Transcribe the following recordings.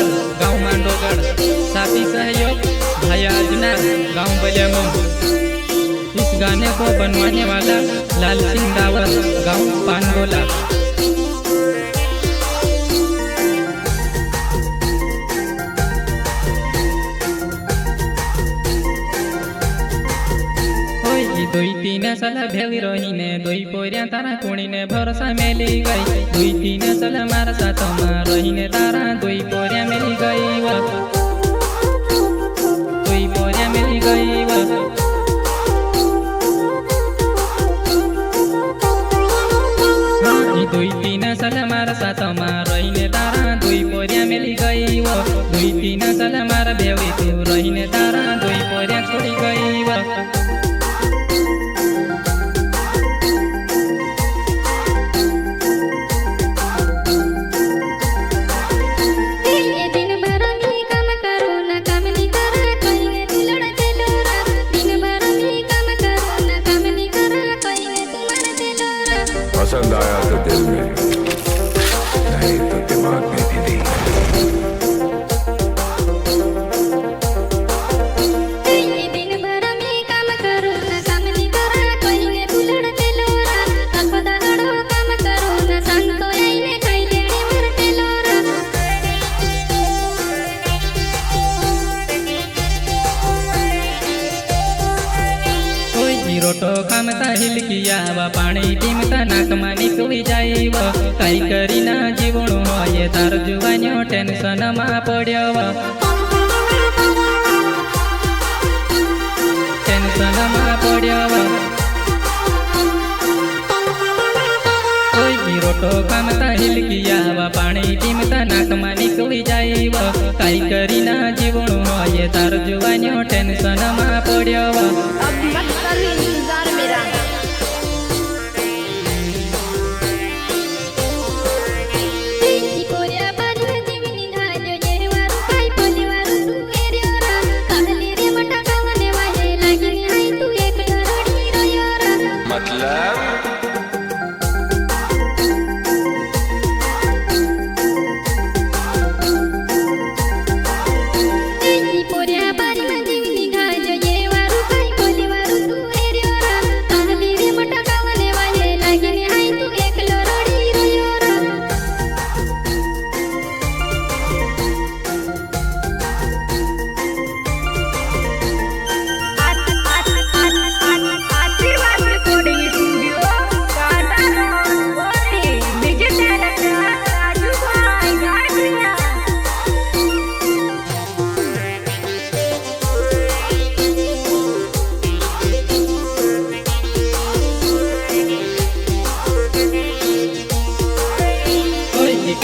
डावर गाँव मांडोगढ़। साथी सहयोग भाई आजना गाँव बलियामुंग। इस गाने को बनवाने वाला लाल सिंह डावर गाँव पानगोला। दुई तीन साल भेली रहीने दुई पोरिया तारा कुणी ने भरोसा मेली गई। दुई तीन साल मारा साथ में रहीने तारा दुई पोरिया मेली गई। दुई पोरिया मेली गई। दुई तीन साल मारा साथ में रहीने तारा दुई पोरिया मेली गई। दुई तीन साल मारा भेली तू रहीने तारा दुई पोरिया छोड़ी गई। पसंद आया तो दिल में, नहीं तो दिमाग में भी नहीं। रोटो खामता हिलकिया व पाणी टीमता नाकमा निकली जाइव। काई करीना जीवणो ये तार जुवान्यो टेंशन मा पड्यो। टेंशन मा पड्यो। रोटो खामता हिलकिया व पाणी टीमता नाकमा निकली जाइव। काई करीना जीवणो ये तार जुवान्यो टेंशन मा पड्यो।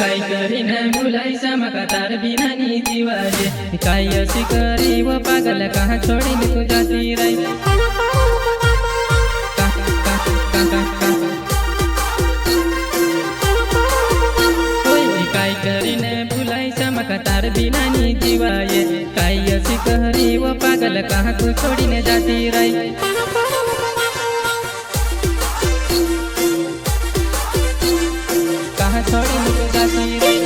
काई करीने भुलाई समका तार बिना नी जीवाजे। काई ऐसी करी वो पागल कहाँ छोड़ी ने तू जाती रही। काई करीने भुलाई समका तार बिना नी जीवाजे। काई ऐसी करी वो पागल कहाँ तू छोड़ी ने जाती रही। कहाँ छोड़ी ने तू जाती रही।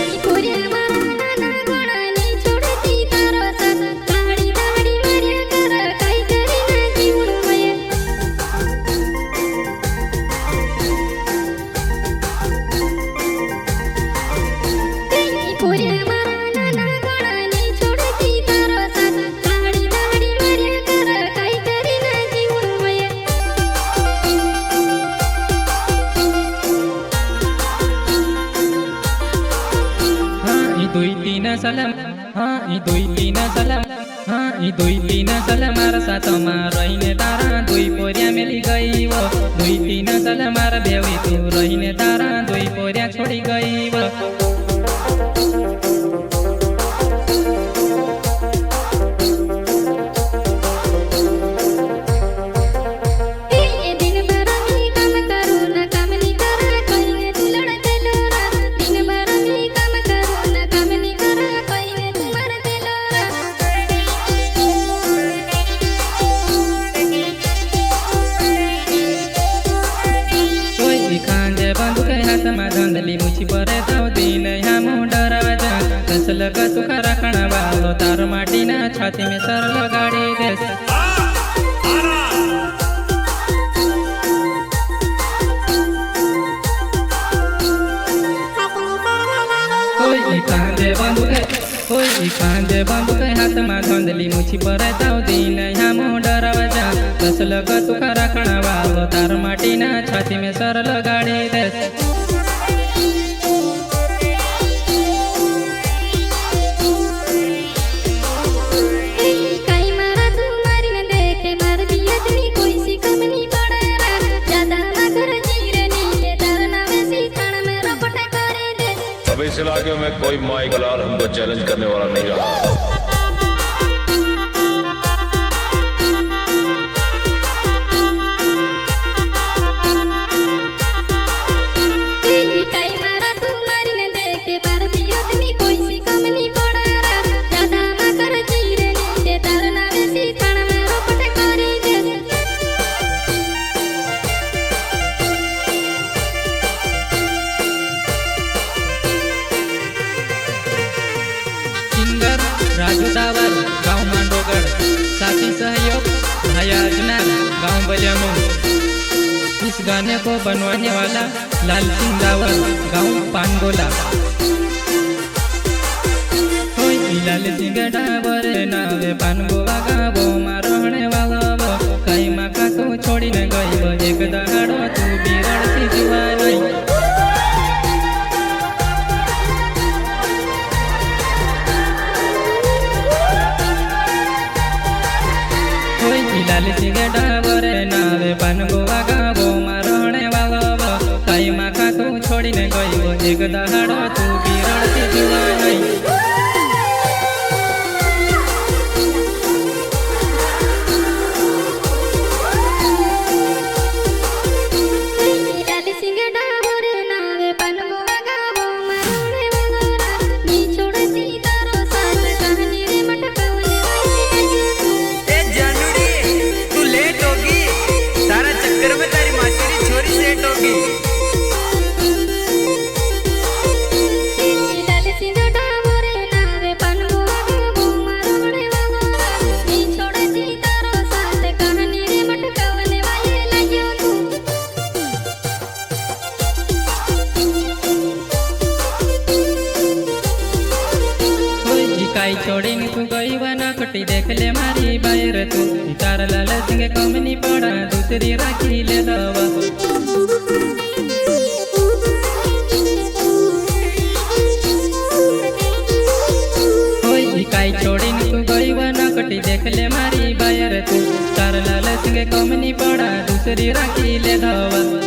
दुई तीन साल मारा साथ में रहीने तारा दुई पोरिया मेली गई। दुई तीन साल मारा भेवी तू रहीने तारा दुई पोरिया छोड़ी गई। हाथ में धंधली मुझी पर दिन लगा तू रखना वालो तार माटी ना छाती में सर लगाड़ी देस। कोई कांदे बंदूक हाथ में धंधली मुछी पर दिन यहाँ डरावा जा बस लगा तू रखना वालो तार माटी ना छाती में सर लगाड़ी देस। अब इस इलाके में कोई माइक लाल हमको चैलेंज करने वाला नहीं रहा। राजू डावर गाँव मांडोगढ़, साथी सहयोग भाई अजनर गाँव बलियामू। इस गाने को बनवाने वाला लाल सिंह डावर गाँव पानगोला। लाल सिंह डावर नावे पानगोवा गावो मारहणे वाला वो कई माका तो छोड़ी न गई एक दहाड़ो तू बिरड़ सी जुवाई। लाल सिंह डावर नावे पानगोवा गावो मारहणे वाला वो कई माका तू छोड़ी न गई एक दहाड़ो तू बिरड़ सी जुवाई। काई छोड़ी तू गई बना खटी देख ले मारी बाहर तू तार लाल सिंह कमनी पड़ा दूसरी राखी ले दवा। काई छोड़ी तू गई बना खटी देख ले मारी बाहर तू तार लाल सिंह कमनी पड़ा दूसरी राखी ले दवा।